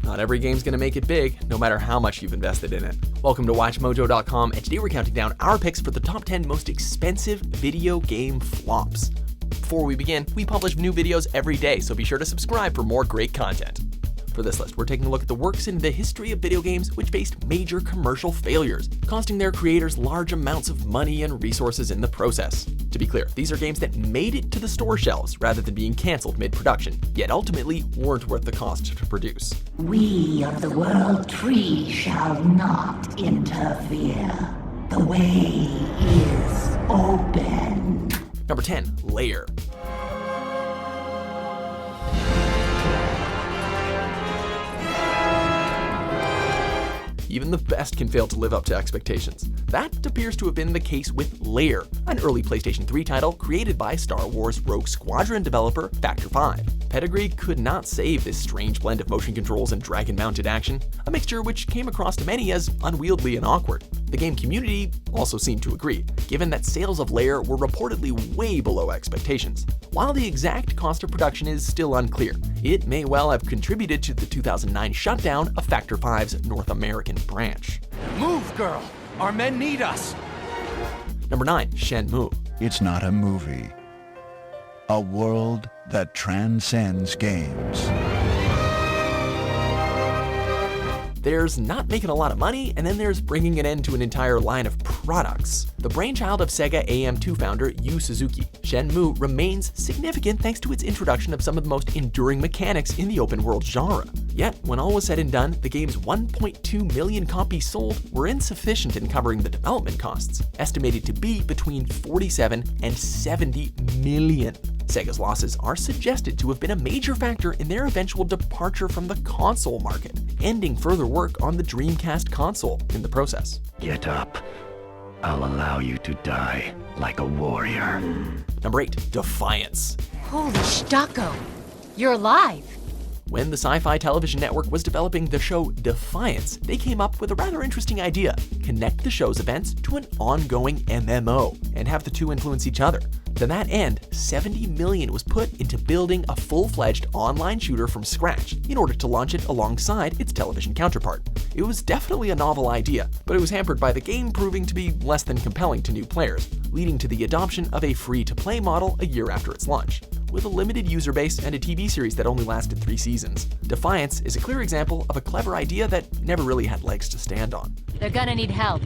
not every game's gonna make it big, no matter how much you've invested in it. Welcome to WatchMojo.com, and today we're counting down our picks for the top 10 most expensive video game flops. Before we begin, we publish new videos every day, so be sure to subscribe for more great content. For this list, we're taking a look at the works in the history of video games which faced major commercial failures, costing their creators large amounts of money and resources in the process. To be clear, these are games that made it to the store shelves rather than being canceled mid-production, yet ultimately weren't worth the cost to produce. We of the World Tree shall not interfere. The way is open. Number 10, Lair. Even the best can fail to live up to expectations. That appears to have been the case with Lair, an early PlayStation 3 title created by Star Wars Rogue Squadron developer Factor 5. Pedigree could not save this strange blend of motion controls and dragon-mounted action, a mixture which came across to many as unwieldy and awkward. The game community also seemed to agree, given that sales of Lair were reportedly way below expectations. While the exact cost of production is still unclear, it may well have contributed to the 2009 shutdown of Factor 5's North American branch. Move, girl! Our men need us! Number 9, Shenmue. It's not a movie. A world that transcends games. There's not making a lot of money, and then there's bringing an end to an entire line of products. The brainchild of Sega AM2 founder Yu Suzuki, Shenmue remains significant thanks to its introduction of some of the most enduring mechanics in the open world genre. Yet, when all was said and done, the game's 1.2 million copies sold were insufficient in covering the development costs, estimated to be between 47 and 70 million. Sega's losses are suggested to have been a major factor in their eventual departure from the console market, ending further work on the Dreamcast console in the process. Get up. I'll allow you to die like a warrior. Number 8, Defiance. Holy Stocko, you're alive! When the Sci-Fi Television Network was developing the show Defiance, they came up with a rather interesting idea: connect the show's events to an ongoing MMO, and have the two influence each other. To that end, $70 million was put into building a full-fledged online shooter from scratch in order to launch it alongside its television counterpart. It was definitely a novel idea, but it was hampered by the game proving to be less than compelling to new players, leading to the adoption of a free-to-play model a year after its launch. With a limited user base and a TV series that only lasted 3 seasons, Defiance is a clear example of a clever idea that never really had legs to stand on. They're gonna need help.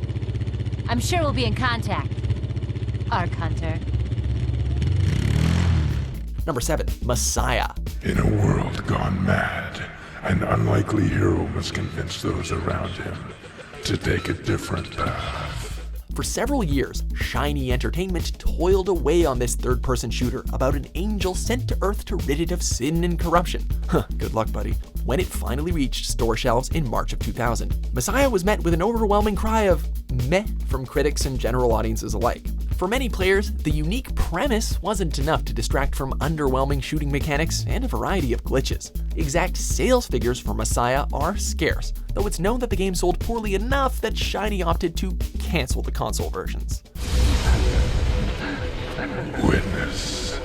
I'm sure we'll be in contact. Arc Hunter. Number 7, Messiah. In a world gone mad, an unlikely hero must convince those around him to take a different path. For several years, Shiny Entertainment toiled away on this third-person shooter about an angel sent to Earth to rid it of sin and corruption. Good luck, buddy. When it finally reached store shelves in March of 2000, Messiah was met with an overwhelming cry of meh from critics and general audiences alike. For many players, the unique premise wasn't enough to distract from underwhelming shooting mechanics and a variety of glitches. Exact sales figures for Messiah are scarce, though it's known that the game sold poorly enough that Shiny opted to cancel the console versions. Witness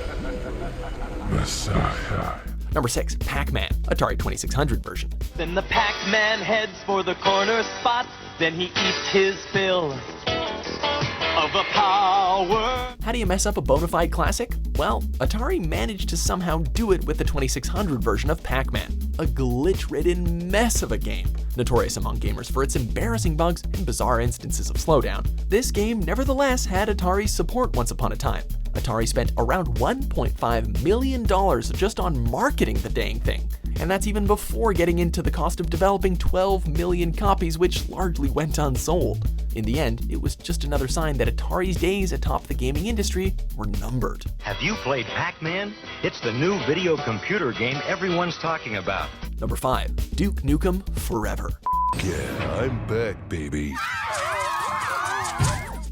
Messiah. Number 6, Pac-Man, Atari 2600 version. Then the Pac-Man heads for the corner spot, then he eats his fill of the power. How do you mess up a bona fide classic? Well, Atari managed to somehow do it with the 2600 version of Pac-Man, a glitch-ridden mess of a game, notorious among gamers for its embarrassing bugs and bizarre instances of slowdown. This game nevertheless had Atari's support once upon a time. Atari spent around $1.5 million just on marketing the dang thing, and that's even before getting into the cost of developing 12 million copies, which largely went unsold. In the end, it was just another sign that Atari's days atop the gaming industry were numbered. Have you played Pac-Man? It's the new video computer game everyone's talking about. Number 5, Duke Nukem Forever. Yeah, I'm back, baby.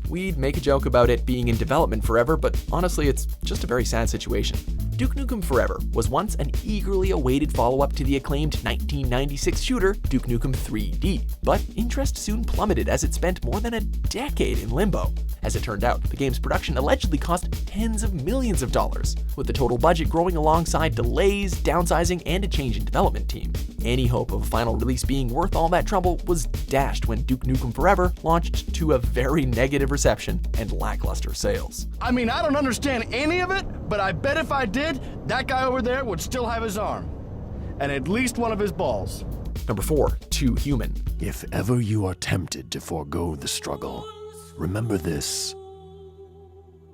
We'd make a joke about it being in development forever, but honestly, it's just a very sad situation. Duke Nukem Forever was once an eagerly awaited follow-up to the acclaimed 1996 shooter Duke Nukem 3D, but interest soon plummeted as it spent more than a decade in limbo. As it turned out, the game's production allegedly cost tens of millions of dollars, with the total budget growing alongside delays, downsizing, and a change in development team. Any hope of a final release being worth all that trouble was dashed when Duke Nukem Forever launched to a very negative reception and lackluster sales. I mean, I don't understand any of it, but I bet if I did, that guy over there would still have his arm. And at least one of his balls. Number 4, Too Human. If ever you are tempted to forego the struggle, remember this.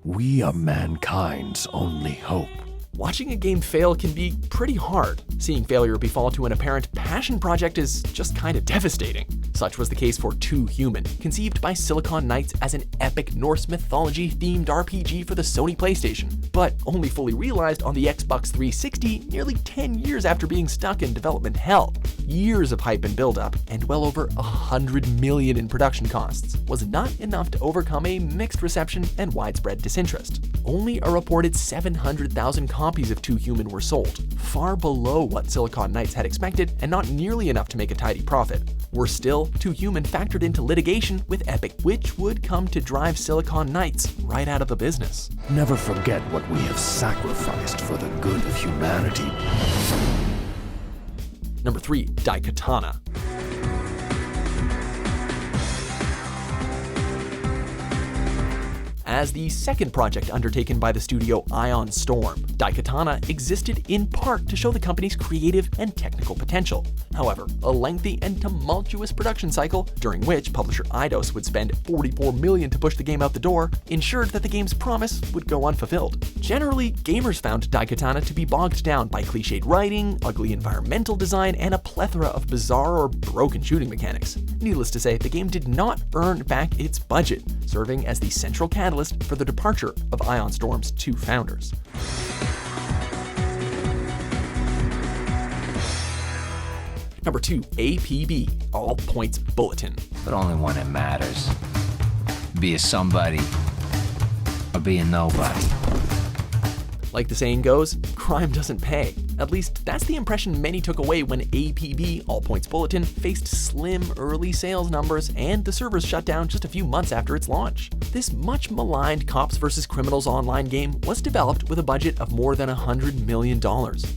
We are mankind's only hope. Watching a game fail can be pretty hard. Seeing failure befall to an apparent passion project is just kind of devastating. Such was the case for Too Human, conceived by Silicon Knights as an epic Norse mythology-themed RPG for the Sony PlayStation, but only fully realized on the Xbox 360 nearly 10 years after being stuck in development hell. Years of hype and build-up, and well over $100 million in production costs, was not enough to overcome a mixed reception and widespread disinterest. Only a reported 700,000 copies of Too Human were sold, far below what Silicon Knights had expected and not nearly enough to make a tidy profit. Worse still, Too Human factored into litigation with Epic, which would come to drive Silicon Knights right out of the business. Never forget what we have sacrificed for the good of humanity. Number 3, Daikatana. As the second project undertaken by the studio Ion Storm, Daikatana existed in part to show the company's creative and technical potential. However, a lengthy and tumultuous production cycle, during which publisher Eidos would spend $44 million to push the game out the door, ensured that the game's promise would go unfulfilled. Generally, gamers found Daikatana to be bogged down by cliched writing, ugly environmental design, and a plethora of bizarre or broken shooting mechanics. Needless to say, the game did not earn back its budget, serving as the central catalyst for the departure of Ion Storm's two founders. Number 2, APB, All Points Bulletin. But only one that matters. Be a somebody or be a nobody. Like the saying goes, crime doesn't pay. At least that's the impression many took away when APB, All Points Bulletin, faced slim early sales numbers and the servers shut down just a few months after its launch. This much maligned Cops vs. Criminals online game was developed with a budget of more than $100 million,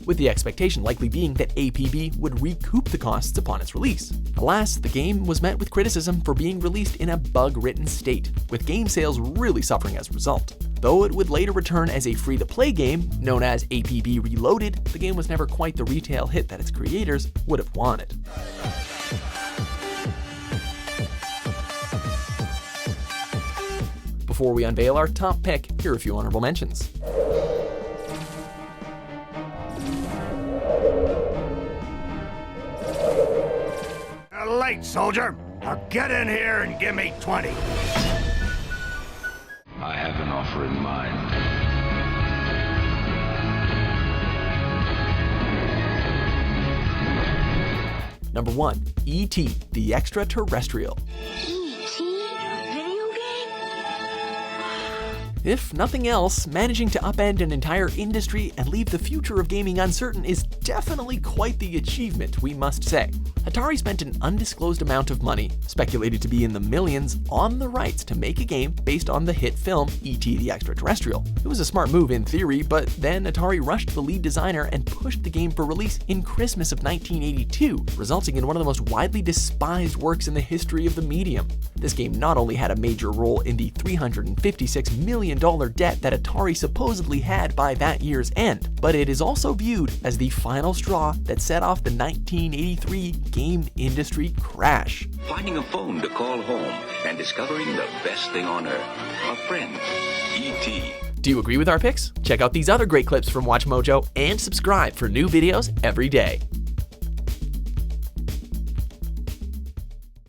with the expectation likely being that APB would recoup the costs upon its release. Alas, the game was met with criticism for being released in a bug-ridden state, with game sales really suffering as a result. Though it would later return as a free-to-play game, known as APB Reloaded, the game was never quite the retail hit that its creators would have wanted. Before we unveil our top pick, here are a few honorable mentions. Late, soldier. Now get in here and give me 20. I have an offer in mind. Number 1, E.T. the Extra-Terrestrial. If nothing else, managing to upend an entire industry and leave the future of gaming uncertain is definitely quite the achievement, we must say. Atari spent an undisclosed amount of money, speculated to be in the millions, on the rights to make a game based on the hit film E.T. the Extra-Terrestrial. It was a smart move in theory, but then Atari rushed the lead designer and pushed the game for release in Christmas of 1982, resulting in one of the most widely despised works in the history of the medium. This game not only had a major role in the $356 million debt that Atari supposedly had by that year's end, but it is also viewed as the final straw that set off the 1983 game industry crash. Finding a phone to call home and discovering the best thing on earth, a friend, E.T. Do you agree with our picks? Check out these other great clips from WatchMojo and subscribe for new videos every day.